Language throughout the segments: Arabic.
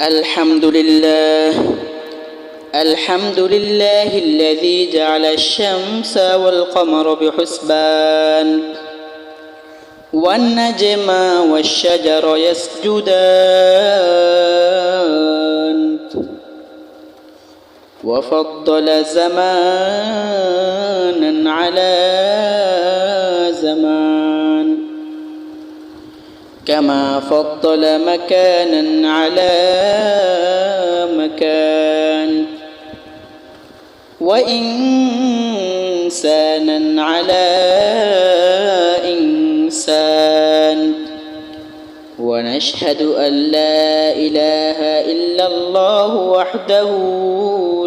الحمد لله الذي جعل الشمس والقمر بحسبان والنجم والشجر يسجدان وفضل زمانا على زمان كما فضل مكانا على مكان وإنسانا على إنسان ونشهد أن لا إله إلا الله وحده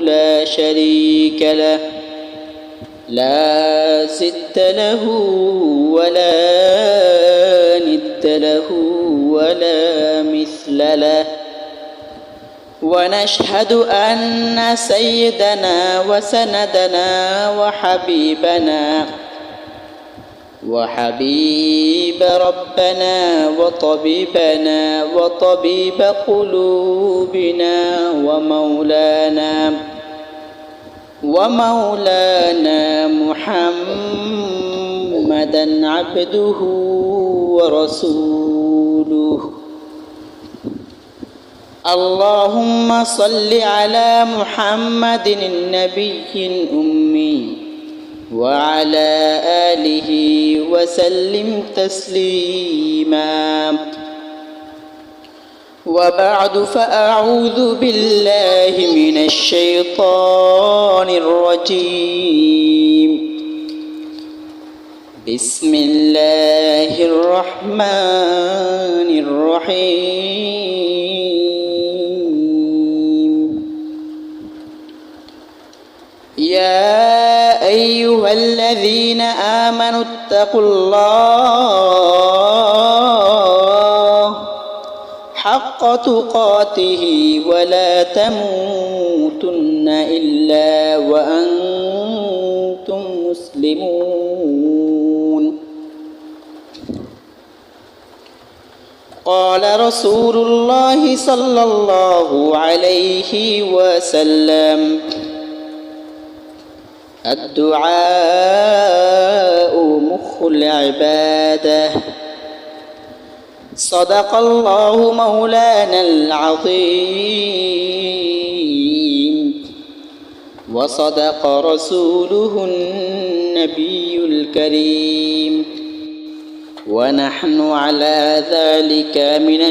لا شريك له لا ضد له ولا ند له ولا مثل له ونشهد أن سيدنا وسندنا وحبيب ربنا وطبيبنا وطبيب قلوبنا ومولانا محمدا عبده ورسوله. اللهم صل على محمد النبي الأمي وعلى آله وسلم تسليما. وبعد فأعوذ بالله من الشيطان الرجيم. بسم الله الرحمن الرحيم. يا أيها الذين آمنوا اتقوا الله حق تقاته ولا تموتن إلا وأنتم مسلمون. قال رسول الله صلى الله عليه وسلم: الدعاء مخ العبادة. صدق الله مولانا العظيم وصدق رسوله النبي الكريم ونحن على ذلك من